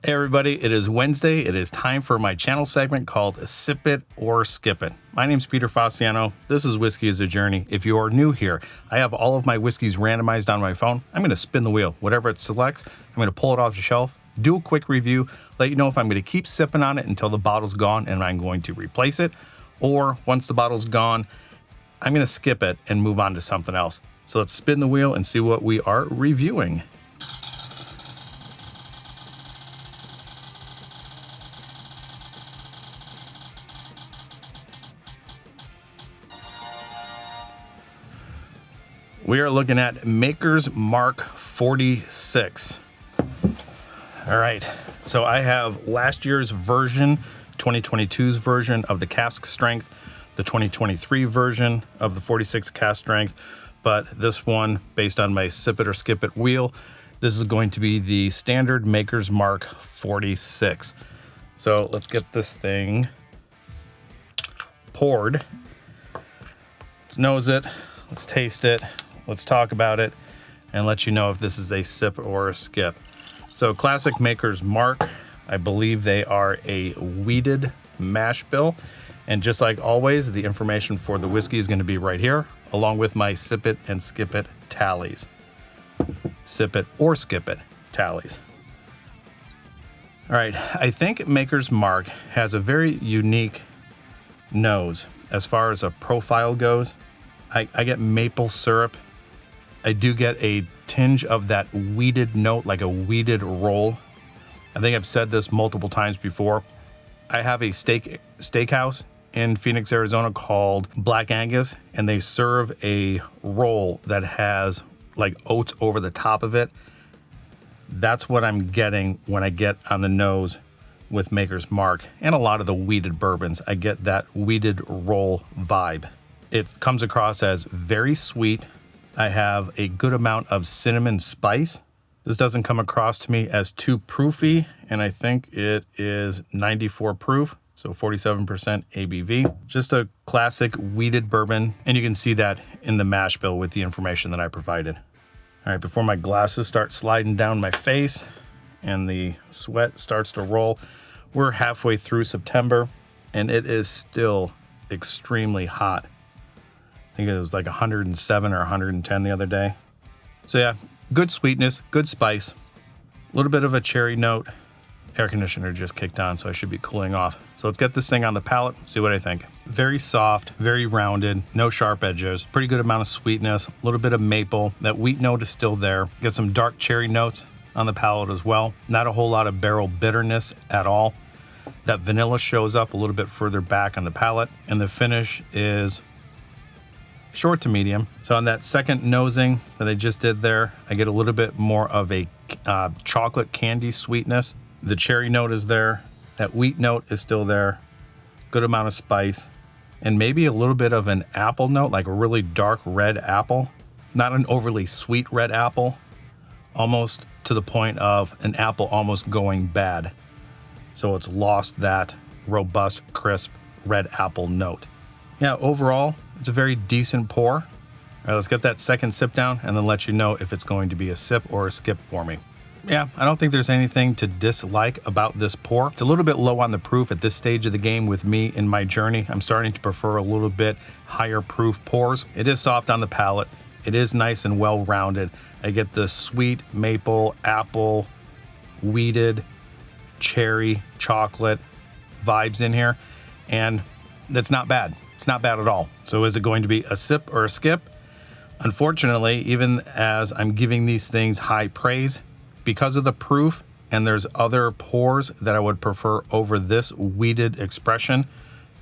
Hey everybody, it is Wednesday. It is time for my channel segment called Sip It or Skip It. My name's Peter Fastiano. This is Whiskey is a Journey. If you are new here, I have all of my whiskeys randomized on my phone. I'm going to spin the wheel. Whatever it selects, I'm going to pull it off the shelf, do a quick review, let you know if I'm going to keep sipping on it until the bottle's gone and I'm going to replace it, or once the bottle's gone, I'm going to skip it and move on to something else. So let's spin the wheel and see what we are reviewing. We are looking at Maker's Mark 46. All right, so I have last year's version, 2022's version of the cask strength, the 2023 version of the 46 cask strength, but this one, based on my Sip It or Skip It wheel, this is going to be the standard Maker's Mark 46. So let's get this thing poured. Let's nose it, let's taste it. Let's talk about it and let you know if this is a sip or a skip. So classic Maker's Mark, I believe they are a wheated mash bill. And just like always, the information for the whiskey is going to be right here, along with my Sip It and Skip It tallies. Sip It or Skip It tallies. All right, I think Maker's Mark has a very unique nose as far as a profile goes. I get maple syrup. I do get a tinge of that wheated note, like a wheated roll. I think I've said this multiple times before. I have a steakhouse in Phoenix, Arizona called Black Angus, and they serve a roll that has like oats over the top of it. That's what I'm getting when I get on the nose with Maker's Mark and a lot of the wheated bourbons. I get that wheated roll vibe. It comes across as very sweet. I have a good amount of cinnamon spice. This doesn't come across to me as too proofy, and I think it is 94 proof, so 47% ABV. Just a classic wheated bourbon, and you can see that in the mash bill with the information that I provided. All right, before my glasses start sliding down my face and the sweat starts to roll, we're halfway through September, and it is still extremely hot. I think it was like 107 or 110 the other day. So yeah, good sweetness, good spice, a little bit of a cherry note. Air conditioner just kicked on, so I should be cooling off. So let's get this thing on the palate, see what I think. Very soft, very rounded, no sharp edges, pretty good amount of sweetness, a little bit of maple. That wheat note is still there. Get some dark cherry notes on the palate as well. Not a whole lot of barrel bitterness at all. That vanilla shows up a little bit further back on the palate, and the finish is short to medium. So on that second nosing that I just did there, I get a little bit more of a chocolate candy sweetness. The cherry note is there. That wheat note is still there. Good amount of spice. And maybe a little bit of an apple note, like a really dark red apple. Not an overly sweet red apple. Almost to the point of an apple almost going bad. So it's lost that robust, crisp red apple note. Yeah, overall, it's a very decent pour. All right, let's get that second sip down and then let you know if it's going to be a sip or a skip for me. Yeah, I don't think there's anything to dislike about this pour. It's a little bit low on the proof at this stage of the game with me in my journey. I'm starting to prefer a little bit higher proof pours. It is soft on the palate. It is nice and well rounded. I get the sweet maple, apple, wheated, cherry, chocolate vibes in here, and that's not bad. It's not bad at all. So is it going to be a sip or a skip? Unfortunately, even as I'm giving these things high praise, because of the proof, and there's other pours that I would prefer over this wheated expression,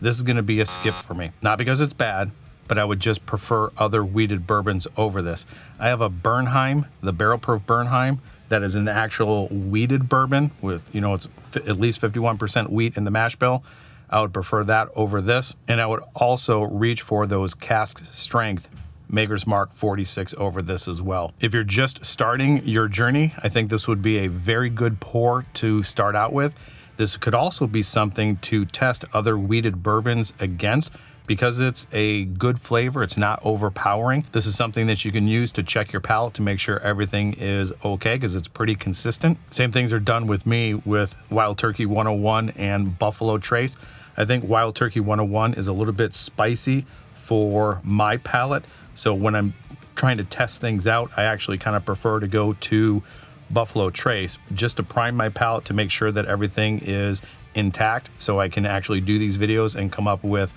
this is going to be a skip for me. Not because it's bad, but I would just prefer other wheated bourbons over this. I have a Bernheim, the barrel proof Bernheim, that is an actual wheated bourbon with, it's at least 51% wheat in the mash bill. I would prefer that over this. And I would also reach for those cask strength Maker's Mark 46 over this as well. If you're just starting your journey, I think this would be a very good pour to start out with. This could also be something to test other wheated bourbons against. Because it's a good flavor, it's not overpowering. This is something that you can use to check your palate to make sure everything is okay, because it's pretty consistent. Same things are done with me with Wild Turkey 101 and Buffalo Trace. I think Wild Turkey 101 is a little bit spicy for my palate. So when I'm trying to test things out, I actually kind of prefer to go to Buffalo Trace just to prime my palate to make sure that everything is intact, so I can actually do these videos and come up with,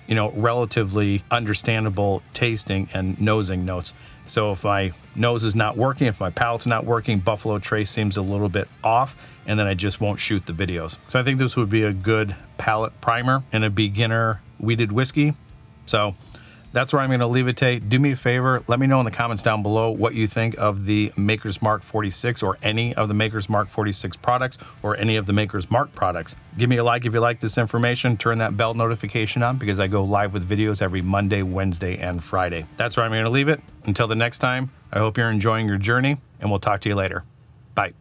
you know, relatively understandable tasting and nosing notes. So if my nose is not working, if my palate's not working, Buffalo Trace seems a little bit off, and then I just won't shoot the videos. So I think this would be a good palate primer and a beginner wheated whiskey. So that's where I'm going to leave it today. Do me a favor, let me know in the comments down below what you think of the Maker's Mark 46 or any of the Maker's Mark 46 products or any of the Maker's Mark products. Give me a like if you like this information. Turn that bell notification on because I go live with videos every Monday, Wednesday, and Friday. That's where I'm going to leave it. Until the next time, I hope you're enjoying your journey, and we'll talk to you later. Bye.